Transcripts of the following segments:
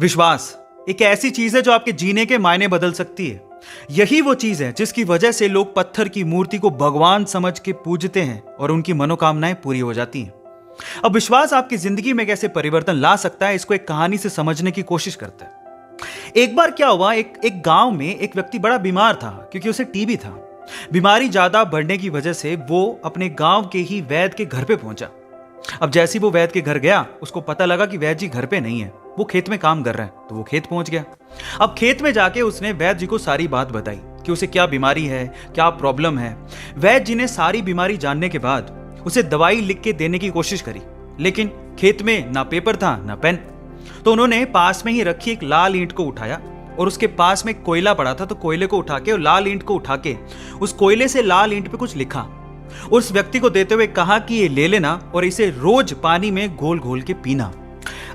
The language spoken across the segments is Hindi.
विश्वास एक ऐसी चीज है जो आपके जीने के मायने बदल सकती है। यही वो चीज है जिसकी वजह से लोग पत्थर की मूर्ति को भगवान समझ के पूजते हैं और उनकी मनोकामनाएं पूरी हो जाती हैं। अब विश्वास आपकी जिंदगी में कैसे परिवर्तन ला सकता है, इसको एक कहानी से समझने की कोशिश करते हैं। एक बार क्या हुआ, एक गांव में एक व्यक्ति बड़ा बीमार था क्योंकि उसे टीबी था। बीमारी ज्यादा बढ़ने की वजह से वो अपने गांव के ही वैद्य के घर पे पहुंचा। अब जैसे ही वो वैद्य के घर गया, उसको पता लगा कि वैद्य जी घर पे नहीं है, वो खेत में काम कर रहे हैं। तो वो खेत पहुंच गया। अब खेत में जाके उसने वैद्य जी को सारी बात बताई कि उसे क्या बीमारी है, क्या प्रॉब्लम है। वैद्य जी ने सारी बीमारी जानने के बाद उसे दवाई लिख के देने की कोशिश करी, लेकिन खेत में ना पेपर था ना पेन। तो उन्होंने पास में ही रखी एक लाल ईंट को उठाया और उसके पास में कोयला पड़ा था, तो कोयले को उठा के और लाल ईंट को उठा के उस कोयले से लाल ईंट पे कुछ लिखा। उस व्यक्ति को देते हुए कहा कि ये ले लेना और इसे रोज पानी में घोल घोल के पीना।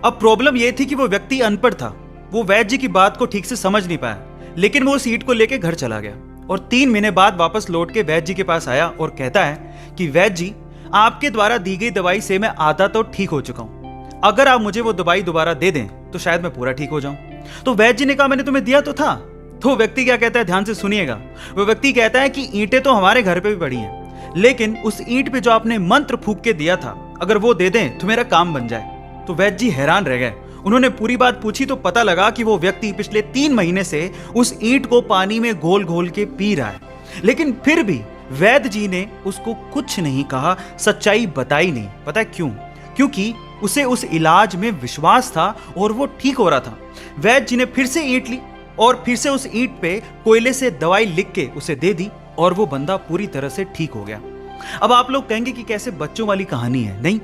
अब प्रॉब्लम यह थी कि वो व्यक्ति अनपढ़ था, वो वैद्य जी की बात को ठीक से समझ नहीं पाया, लेकिन वो उस ईंट को लेके घर चला गया और 3 महीने बाद वापस लौट के वैद्य जी के पास आया और कहता है कि वैद्य जी, आपके द्वारा दी गई दवाई से मैं आधा तो ठीक हो चुका हूं। अगर आप मुझे वो दवाई दोबारा दे दें तो शायद मैं पूरा ठीक हो जाऊं। तो वैद्य जी ने कहा, मैंने तुम्हें दिया तो था। तो व्यक्ति क्या कहता है, ध्यान से सुनिएगा। वो व्यक्ति कहता है कि ईंटें तो हमारे घर पे भी पड़ी हैं, लेकिन उस ईंट पे जो आपने मंत्र फूंक के दिया था, अगर वो दे दें तो मेरा काम बन जाए। तो वैद्य जी हैरान रह गए। उन्होंने पूरी बात पूछी तो पता लगा कि वो व्यक्ति पिछले 3 महीने से उस ईंट को पानी में घोल घोल के पी रहा है, लेकिन फिर भी वैद्य जी ने उसको कुछ नहीं कहा, सच्चाई बताई नहीं। पता है क्यों? क्योंकि उसे उस इलाज में विश्वास था और वो ठीक हो रहा था। वैद्य जी ने फिर से ईंट ली और फिर से उस ईंट पे कोयले से दवाई लिख के उसे दे दी और वो बंदा पूरी तरह से ठीक हो गया। अब आप लोग कहेंगे कि कैसे बच्चों वाली कहानी है, नहीं,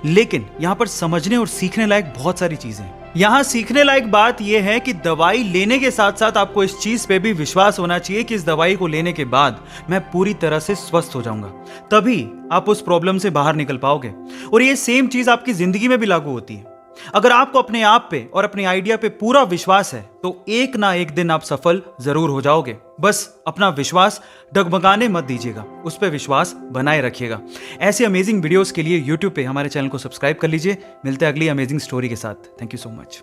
लेकिन यहां पर समझने और सीखने लायक बहुत सारी चीजें हैं। यहां सीखने लायक बात यह है कि दवाई लेने के साथ साथ आपको इस चीज पे भी विश्वास होना चाहिए कि इस दवाई को लेने के बाद मैं पूरी तरह से स्वस्थ हो जाऊंगा, तभी आप उस प्रॉब्लम से बाहर निकल पाओगे। और ये सेम चीज आपकी जिंदगी में भी लागू होती है। अगर आपको अपने आप पे और अपने आइडिया पे पूरा विश्वास है तो एक ना एक दिन आप सफल जरूर हो जाओगे। बस अपना विश्वास डगमगाने मत दीजिएगा, उस पर विश्वास बनाए रखिएगा। ऐसे अमेजिंग वीडियोस के लिए YouTube पे हमारे चैनल को सब्सक्राइब कर लीजिए। मिलते हैं अगली अमेजिंग स्टोरी के साथ। Thank you so much.